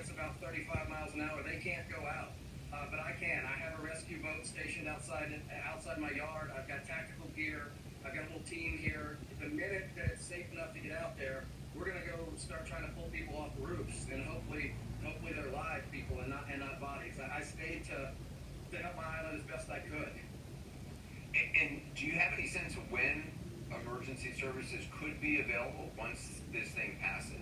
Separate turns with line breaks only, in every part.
gets about 35 miles an hour, they can't go out. But I can. I have a rescue boat stationed outside my yard. I've got tactical gear. I've got a little team here. The minute that it's safe enough to get out there, we're going to go start trying to pull people off the roofs, and hopefully they're live people and not bodies. I stayed to help my island as best I could.
And do you have any sense of when emergency services could be available once this thing passes?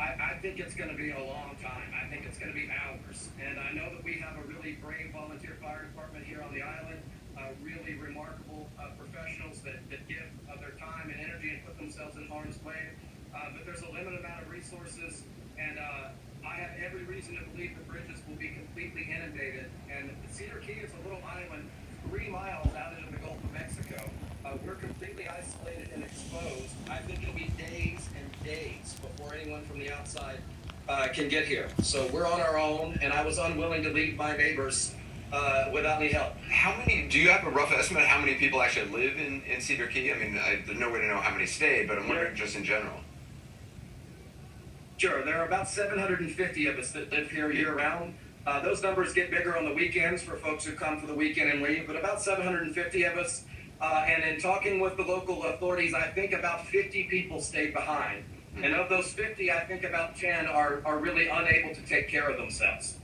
I think it's going to be a long time. I think it's going to be hours. And I know that we have a really brave volunteer fire department here on the island, really remarkable professionals that give of their time and energy and put themselves in harm's way. But there's a limited amount of resources, and I have every reason to believe the bridges will be completely inundated. And Cedar Key is a little island 3 miles out into the Gulf of Mexico. We're completely isolated and exposed. I think it'll be days and days before anyone from the outside can get here. So we're on our own, and I was unwilling to leave my neighbors without any help.
Do you have a rough estimate of how many people actually live in Cedar Key? I mean, there's no way to know how many stayed, but I'm wondering just in general.
Sure, there are about 750 of us that live here year-round. Those numbers get bigger on the weekends for folks who come for the weekend and leave, but about 750 of us. And in talking with the local authorities, I think about 50 people stayed behind. Mm-hmm. And of those 50, I think about 10 are really unable to take care of themselves.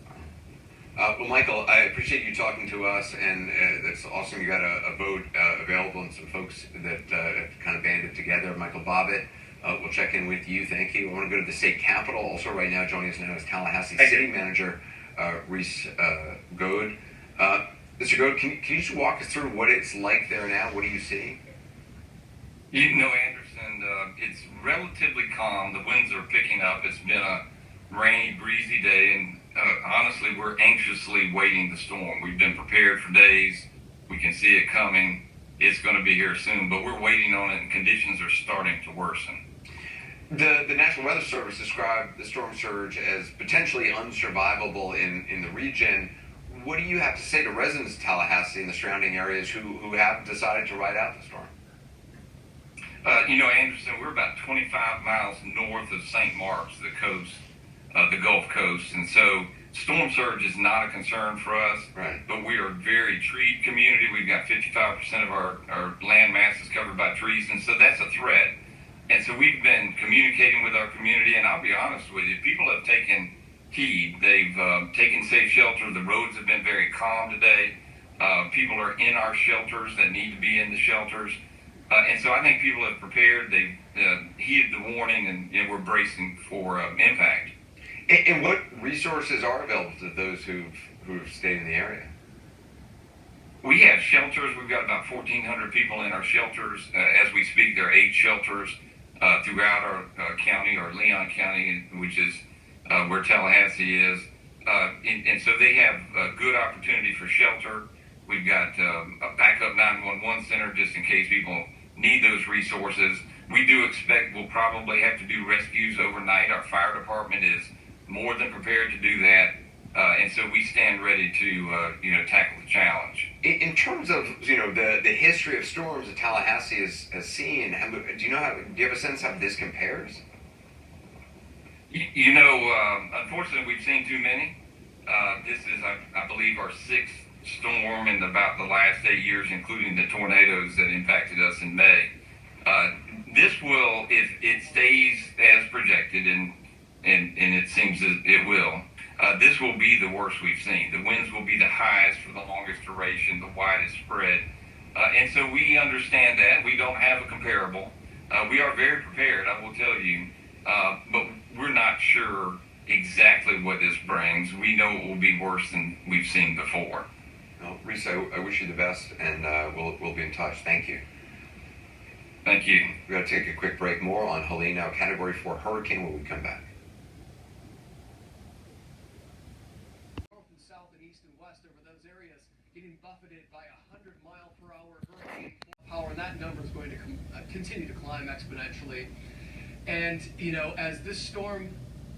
Well, Michael, I appreciate you talking to us, and it's awesome you got a boat available and some folks that have kind of banded together. Michael Bobbitt, we'll check in with you. Thank you. I want to go to the state capitol. Also right now, joining us now is Tallahassee City Manager Reese Goad. Mr. Goad, can you just walk us through what it's like there now? What are you seeing?
You know, Anderson, it's relatively calm. The winds are picking up. It's been a rainy, breezy day, and honestly, we're anxiously waiting the storm. We've been prepared for days. We can see it coming. It's going to be here soon, but we're waiting on it, and conditions are starting to worsen.
The National Weather Service described the storm surge as potentially unsurvivable in the region. What do you have to say to residents of Tallahassee and the surrounding areas who have decided to ride out the storm?
You know, Anderson, we're about 25 miles north of St. Mark's, the coast, the Gulf Coast, and so storm surge is not a concern for us.
Right.
But we are a very tree community. We've got 55% of our land mass is covered by trees, and so that's a threat. And so we've been communicating with our community, and I'll be honest with you, people have taken heed. They've taken safe shelter. The roads have been very calm today. People are in our shelters that need to be in the shelters. And so I think people have prepared. They've heeded the warning, and we're bracing for impact.
And what resources are available to those who've stayed in the area?
We have shelters. We've got about 1,400 people in our shelters. As we speak, there are 8 shelters throughout our county, or Leon County, which is where Tallahassee is. And so they have a good opportunity for shelter. We've got a backup 911 center just in case people need those resources. We do expect we'll probably have to do rescues overnight. Our fire department is more than prepared to do that. And so we stand ready to tackle the challenge.
In terms of the history of storms that Tallahassee has seen, do you have a sense how this compares?
Unfortunately, we've seen too many. This is, I believe, our 6th storm in about the last 8 years, including the tornadoes that impacted us in May. This will, if it stays as projected, and it seems that it will, this will be the worst we've seen. The winds will be the highest for the longest duration, the widest spread. And so we understand that. We don't have a comparable. We are very prepared, I will tell you, but we're not sure exactly what this brings. We know it will be worse than we've seen before.
Well, Reese, I wish you the best, and we'll be in touch. Thank you.
Thank you.
We're going to take a quick break. More on Helene, now Category 4 hurricane, when we come back.
North and south and east and west over those areas getting buffeted by 100-mile-per-hour hurricane power, and that number is going to continue to climb exponentially. And, as this storm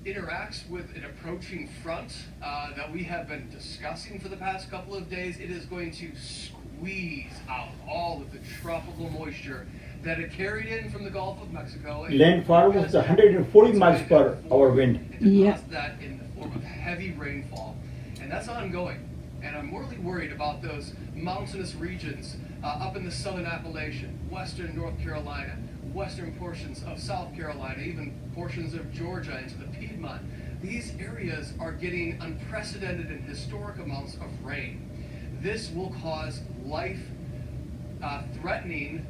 interacts with an approaching front that we have been discussing for the past couple of days, it is going to squeeze out all of the tropical moisture that it carried in from the Gulf of Mexico.
Landfall was 140 miles per hour wind.
It deposits that in the form of heavy rainfall, and that's ongoing. And I'm really worried about those mountainous regions up in the southern Appalachian, western North Carolina, western portions of South Carolina, even portions of Georgia into the Piedmont. These areas are getting unprecedented and historic amounts of rain. This will cause life-threatening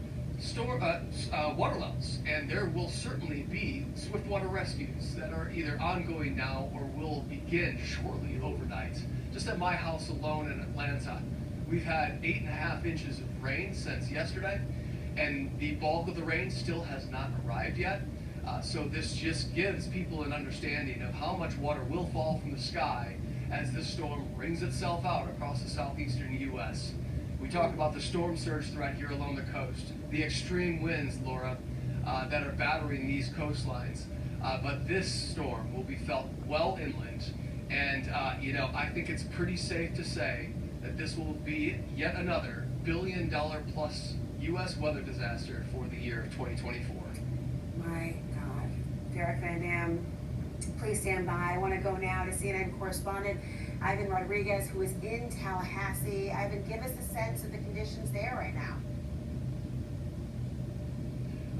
water levels, and there will certainly be swiftwater rescues that are either ongoing now or will begin shortly overnight. Just at my house alone in Atlanta, we've had 8.5 inches of rain since yesterday, and the bulk of the rain still has not arrived yet. So this just gives people an understanding of how much water will fall from the sky as this storm wrings itself out across the southeastern U.S. We talk about the storm surge threat here along the coast, the extreme winds, Laura, that are battering these coastlines. But this storm will be felt well inland. And, I think it's pretty safe to say that this will be yet another billion-dollar-plus U.S. weather disaster for the year of 2024.
My God. Derek Van Dam, please stand by. I want to go now to CNN correspondent Ivan Rodriguez, who is in Tallahassee. Ivan, give us a sense of the conditions there right now.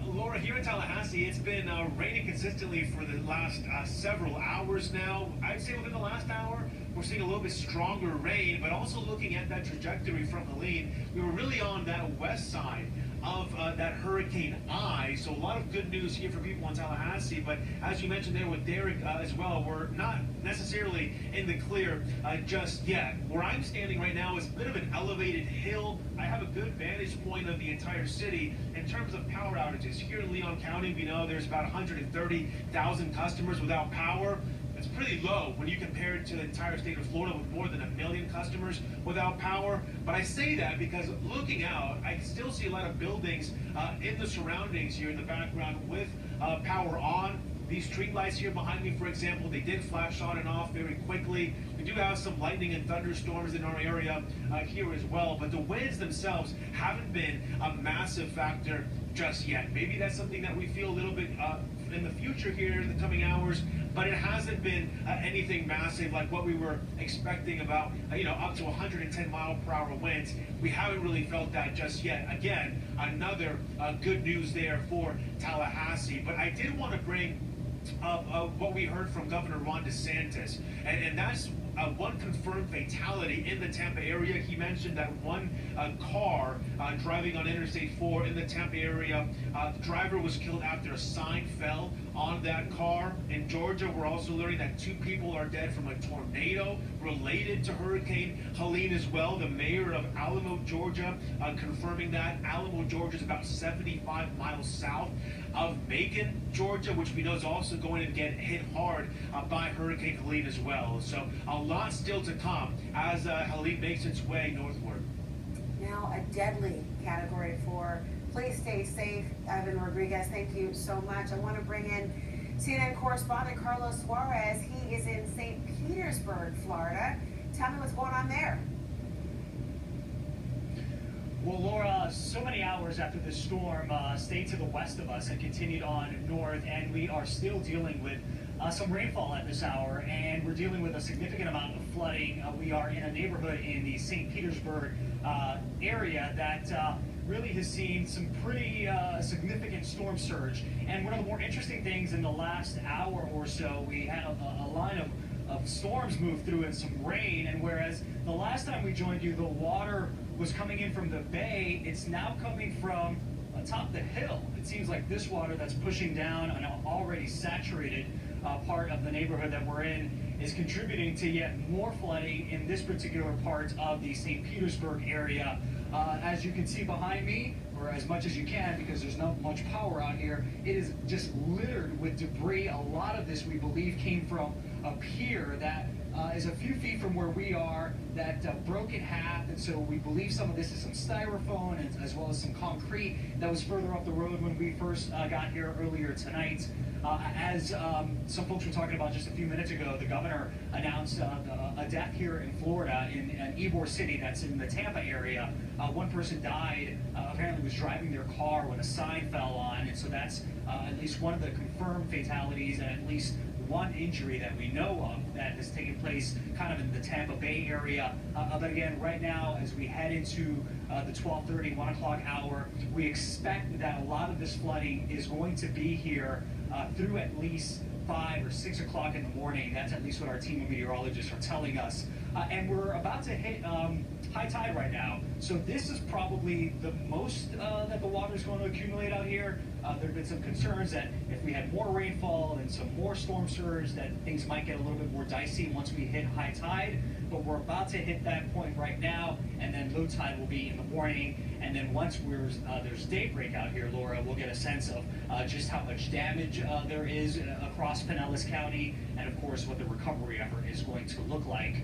Laura, here in Tallahassee, it's been raining consistently for the last several hours now. I'd say within the last hour, we're seeing a little bit stronger rain, but also looking at that trajectory from Helene, we were really on that west side of that hurricane eye. So a lot of good news here for people in Tallahassee, but as you mentioned there with Derek as well, we're not necessarily in the clear just yet. Where I'm standing right now is a bit of an elevated hill. I have a good vantage point of the entire city in terms of power outages. Here in Leon County, we know there's about 130,000 customers without power. It's pretty low when you compare it to the entire state of Florida with more than 1 million customers without power. But I say that because looking out, I still see a lot of buildings in the surroundings here in the background with power on. These street lights here behind me, for example, they did flash on and off very quickly. We do have some lightning and thunderstorms in our area here as well, but the winds themselves haven't been a massive factor just yet. Maybe that's something that we feel a little bit in the future here in the coming hours, but it hasn't been anything massive like what we were expecting about, up to 110 mile per hour winds. We haven't really felt that just yet. Again, another good news there for Tallahassee. But I did want to bring up what we heard from Governor Ron DeSantis, and that's one confirmed fatality in the Tampa area. He mentioned that one car driving on Interstate 4 in the Tampa area, the driver was killed after a sign fell on that car. In Georgia, we're also learning that 2 people are dead from a tornado related to Hurricane Helene as well. The mayor of Alamo, Georgia, confirming that. Alamo, Georgia is about 75 miles south of Macon, Georgia, which we know is also going to get hit hard by Hurricane Helene as well. So a lot still to come as Helene makes its way northward.
Now a deadly category 4. Please stay safe. Ivan Rodriguez, thank you so much. I want to bring in CNN correspondent Carlos Suarez. He is in St. Petersburg, Florida. Tell me what's going on there.
Well, Laura, so many hours after the storm stayed to the west of us and continued on north, and we are still dealing with some rainfall at this hour, and we're dealing with a significant amount of flooding. We are in a neighborhood in the St. Petersburg area that really has seen some pretty significant storm surge. And one of the more interesting things in the last hour or so, we had a line of storms move through and some rain, and whereas the last time we joined you, the water was coming in from the bay, it's now coming from atop the hill. It seems like this water that's pushing down an already saturated part of the neighborhood that we're in is contributing to yet more flooding in this particular part of the St. Petersburg area. As you can see behind me, or as much as you can because there's not much power out here, it is just littered with debris. A lot of this, we believe, came from a pier that is a few feet from where we are that broke in half, and so we believe some of this is some styrofoam as well as some concrete that was further up the road when we first got here earlier tonight. As some folks were talking about just a few minutes ago, the governor announced a death here in Florida in Ybor City, that's in the Tampa area. One person died, apparently was driving their car when a sign fell on, and so that's at least one of the confirmed fatalities, and at least one injury that we know of that has taken place kind of in the Tampa Bay area. But again, right now, as we head into the 12:30, 1 o'clock hour, we expect that a lot of this flooding is going to be here through at least 5 or 6 o'clock in the morning. That's at least what our team of meteorologists are telling us. And we're about to hit high tide right now. So this is probably the most that the water is going to accumulate out here. There have been some concerns that if we had more rainfall and some more storm surge, that things might get a little bit more dicey once we hit high tide. But we're about to hit that point right now, and then low tide will be in the morning. And then once there's daybreak out here, Laura, we'll get a sense of just how much damage there is across Pinellas County, and of course what the recovery effort is going to look like.